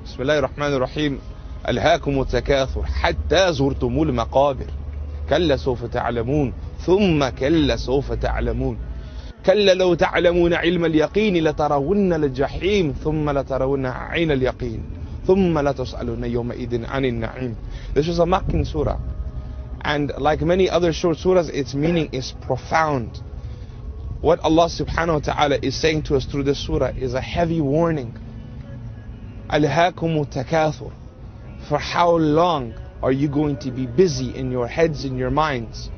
بسم الله الرحمن الرحيم. ألهاكم التكاثر حتى زرتم المقابر كلا سوف تعلمون ثم كلا سوف تعلمون كلا لو تعلمون علم اليقين لترون الجحيم ثم لترون عين اليقين ثم لتسألون يومئذ عن النعيم. This is a Makkan surah, and like many other short surahs, its meaning is profound. What Allah subhanahu wa ta'ala is saying to us through this surah is a heavy warning. Alhaakum takathur. For how long are you going to be busy in your heads, in your minds,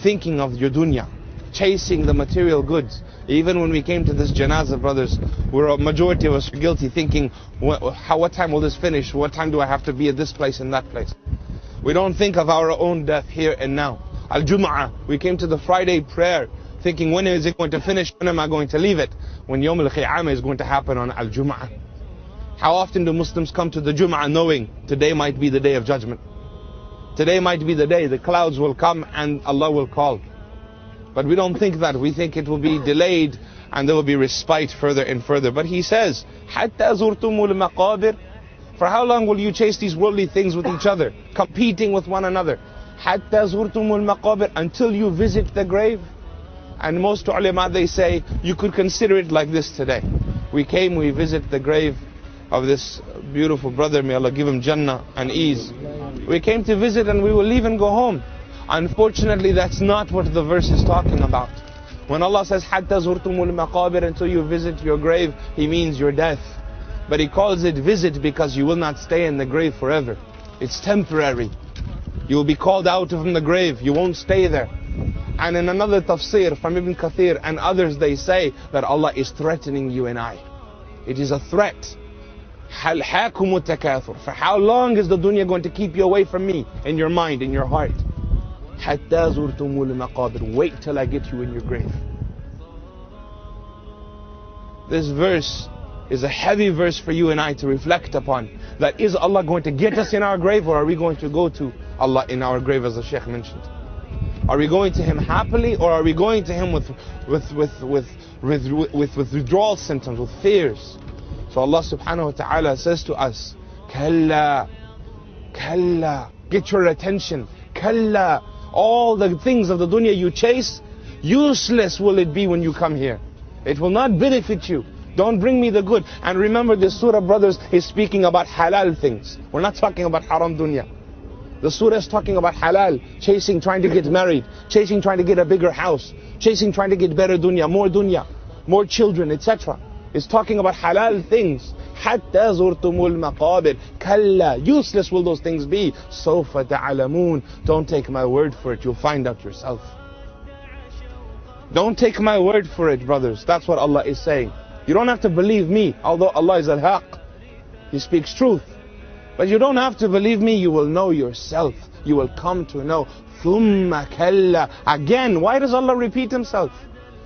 thinking of your dunya, chasing the material goods? Even when we came to this janazah, brothers, a majority of us were guilty, thinking, what time will this finish? What time do I have to be at this place and that place? We don't think of our own death here and now. Al-Jum'ah, we came to the Friday prayer, thinking, when is it going to finish? When am I going to leave it? When Yawm al-Qiyamah is going to happen on Al-Jum'ah. How often do Muslims come to the Jum'ah knowing today might be the day of judgment? Today might be the day the clouds will come and Allah will call. But we don't think that. We think it will be delayed and there will be respite further and further. But He says, حَتَّى زُرْتُمُ الْمَقَابِرِ. For how long will you chase these worldly things with each other, competing with one another? حَتَّى زُرْتُمُ الْمَقَابِرِ. Until you visit the grave. And most ulama, they say, you could consider it like this today. We came, we visit the grave of this beautiful brother, may Allah give him Jannah and ease. We came to visit and we will leave and go home. Unfortunately, that's not what the verse is talking about. When Allah says, حَتَّى زُرْتُمُ الْمَقَابِرِ, until you visit your grave, He means your death. But He calls it visit because you will not stay in the grave forever. It's temporary. You will be called out from the grave. You won't stay there. And in another tafsir from Ibn Kathir and others, they say that Allah is threatening you and I. It is a threat. أَلْهَاكُمُ التَّكَاثُرِ. For how long is the dunya going to keep you away from me, in your mind, in your heart? حَتَّى زُرْتُمُ الْمَقَابِرِ. Wait till I get you in your grave. This verse is a heavy verse for you and I to reflect upon. That is Allah going to get us in our grave, or are we going to go to Allah in our grave, as the Shaykh mentioned? Are we going to Him happily, or are we going to Him with withdrawal symptoms, with fears? So Allah subhanahu wa ta'ala says to us, Kalla, Kalla, get your attention. Kalla, all the things of the dunya you chase, useless will it be when you come here. It will not benefit you. Don't bring me the good. And remember, this surah, brothers, is speaking about halal things. We're not talking about haram dunya. The surah is talking about halal, chasing, trying to get married, chasing, trying to get a bigger house, chasing, trying to get better dunya, more children, etc. It's talking about halal things. حَتَّى زُرْتُمُ الْمَقَابِرِ. Kalla, useless will those things be. سَوْفَ تَعْلَمُونَ. Don't take my word for it, you'll find out yourself. Don't take my word for it, brothers. That's what Allah is saying. You don't have to believe me, although Allah is al-haq. He speaks truth. But you don't have to believe me, you will know yourself. You will come to know. ثُمَّ كَلَّا. Again, why does Allah repeat Himself?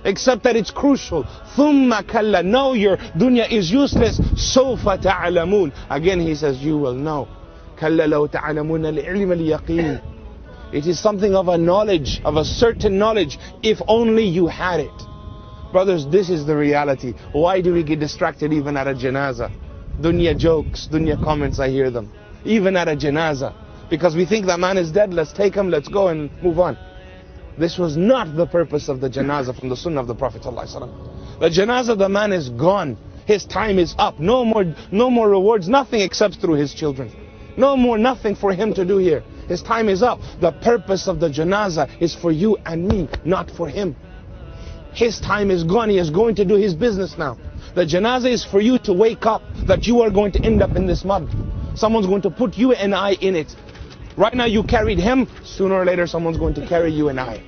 Except that it's crucial. ثُمَّ كَلَّا. No, your dunya is useless. سَوْفَ تَعْلَمُونَ. Again He says, you will know. كَلَّا لَوْ تَعْلَمُونَ الْعِلْمَ الْيَقِينَ. It is something of a knowledge, of a certain knowledge, if only you had it. Brothers, this is the reality. Why do we get distracted even at a janazah? Dunya jokes, dunya comments, I hear them. Even at a janazah. Because we think that man is dead, let's take him, let's go and move on. This was not the purpose of the janazah from the sunnah of the Prophet ﷺ. The janazah, the man is gone. His time is up. No more rewards, nothing except through his children. No more, nothing for him to do here. His time is up. The purpose of the janazah is for you and me, not for him. His time is gone. He is going to do his business now. The janazah is for you to wake up that you are going to end up in this mud. Someone's going to put you and I in it. Right now you carried him, sooner or later someone's going to carry you and I.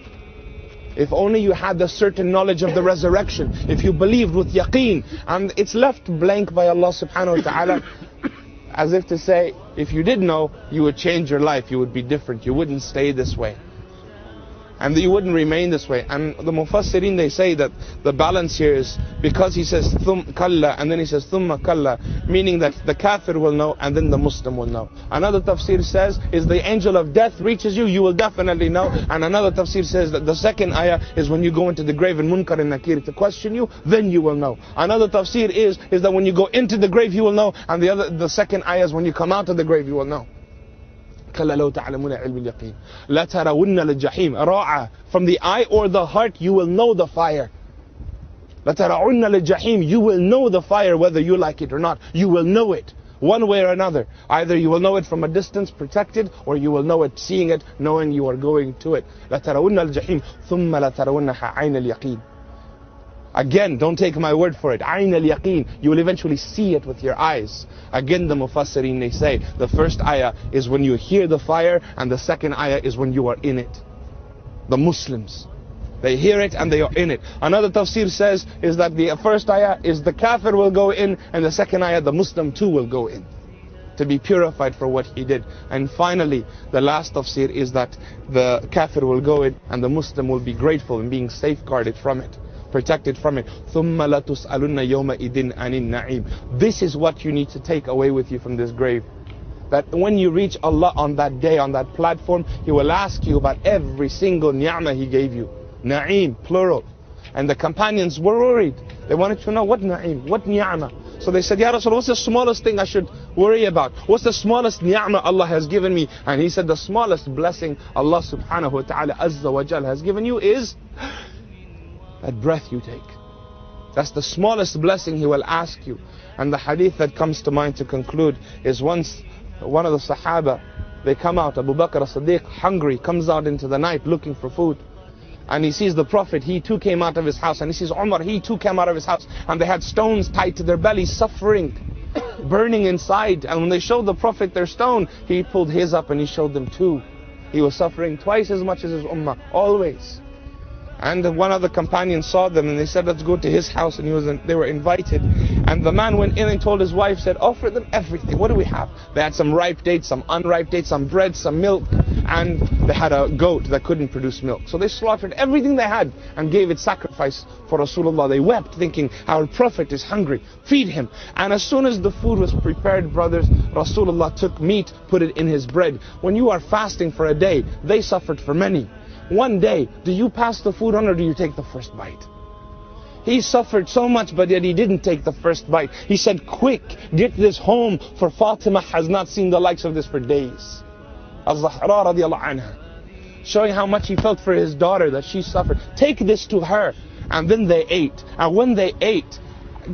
If only you had the certain knowledge of the resurrection, if you believed with yaqeen, and it's left blank by Allah subhanahu wa ta'ala, as if to say, if you did know, you would change your life, you would be different, you wouldn't stay this way. And you wouldn't remain this way. And the Mufassirin, they say that the balance here is because he says kalla and then he says thumma kalla, meaning that the kafir will know and then the Muslim will know. Another tafsir says is the angel of death reaches you, you will definitely know. And another tafsir says that the second ayah is when you go into the grave and Munkar and Nakir to question you, then you will know. Another tafsir is that when you go into the grave you will know, and the second ayah is when you come out of the grave you will know. كلا لو تعلمون علم اليقين لترون الجحيم. راعة, from the eye or the heart you will know the fire. لترون الجحيم, you will know the fire whether you like it or not. You will know it one way or another. Either you will know it from a distance protected, or you will know it seeing it, knowing you are going to it. لترون الجحيم ثم لترونها عين اليقين. Again, don't take my word for it. Ayn al-yaqeen, you will eventually see it with your eyes. Again, the Mufassirin, they say, the first ayah is when you hear the fire, and the second ayah is when you are in it. The Muslims, they hear it and they are in it. Another tafsir says is that the first ayah is the kafir will go in, and the second ayah, the Muslim too will go in, to be purified for what he did. And finally, the last tafsir is that the kafir will go in, and the Muslim will be grateful in being safeguarded from it, protected from it. ثُمَّ لَتُسْأَلُنَّ يَوْمَئِذٍ عَنِ النَّعِيمِ. This is what you need to take away with you from this grave. That when you reach Allah on that day, on that platform, He will ask you about every single ni'mah He gave you. Na'im, plural. And the companions were worried. They wanted to know what na'im, what ni'mah. So they said, Ya Rasulullah, what's the smallest thing I should worry about? What's the smallest ni'mah Allah has given me? And He said, the smallest blessing Allah subhanahu wa ta'ala azza wa jal has given you is that breath you take. That's the smallest blessing He will ask you. And the hadith that comes to mind to conclude is once one of the Sahaba, they come out, Abu Bakr as-Siddiq, hungry, comes out into the night looking for food. And he sees the Prophet, he too came out of his house. And he sees Umar, he too came out of his house. And they had stones tied to their bellies, suffering, burning inside. And when they showed the Prophet their stone, he pulled his up and he showed them too. He was suffering twice as much as his ummah, always. And one of the companions saw them and they said, let's go to his house. And they were invited. And the man went in and told his wife, said, offer them everything. What do we have? They had some ripe dates, some unripe dates, some bread, some milk. And they had a goat that couldn't produce milk. So they slaughtered everything they had and gave it sacrifice for Rasulullah. They wept thinking, our Prophet is hungry. Feed him. And as soon as the food was prepared, brothers, Rasulullah took meat, put it in his bread. When you are fasting for a day, they suffered for many. One day, do you pass the food on or do you take the first bite? He suffered so much, but yet he didn't take the first bite. He said, quick, get this home, for Fatima has not seen the likes of this for days. Az-Zahra radiallahu anha, showing how much he felt for his daughter, that she suffered. Take this to her. And then they ate. And when they ate,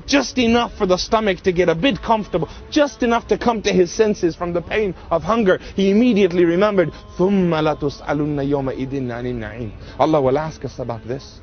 just enough for the stomach to get a bit comfortable, just enough to come to his senses from the pain of hunger, he immediately remembered, ثُمَّ لَتُسْأَلُنَّ يَوْمَئِذٍ عَنِ النَّعِيمِ. Allah will ask us about this.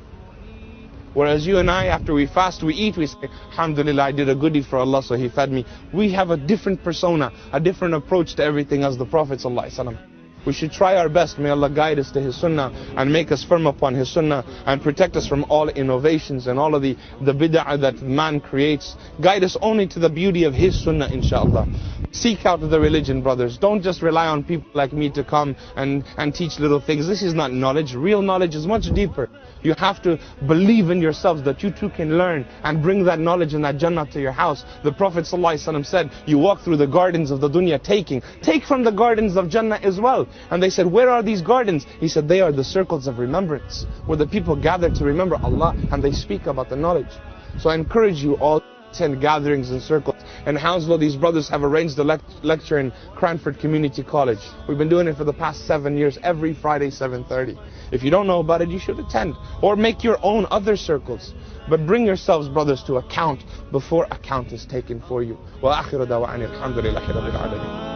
Whereas you and I, after we fast, we eat, we say, Alhamdulillah, I did a good deed for Allah, so He fed me. We have a different persona, a different approach to everything as the Prophet ﷺ. We should try our best. May Allah guide us to His sunnah and make us firm upon His sunnah and protect us from all innovations and all of the bid'ah that man creates. Guide us only to the beauty of His sunnah, inshallah. Seek out the religion, brothers. Don't just rely on people like me to come and teach little things. This is not knowledge. Real knowledge is much deeper. You have to believe in yourselves that you too can learn and bring that knowledge and that Jannah to your house. The Prophet ﷺ said, you walk through the gardens of the dunya taking. Take from the gardens of Jannah as well. And they said, where are these gardens? He said, they are the circles of remembrance, where the people gather to remember Allah and they speak about the knowledge. So I encourage you all to attend gatherings and circles. In Hounslow, these brothers have arranged a lecture in Cranford Community College. We've been doing it for the past 7 years, every Friday, 7:30. If you don't know about it, you should attend. Or make your own other circles. But bring yourselves, brothers, to account before account is taken for you. وآخر دعوانا الحمد لله رب العالمين.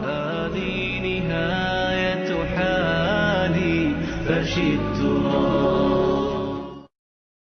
هذه نهاية حالي فشدت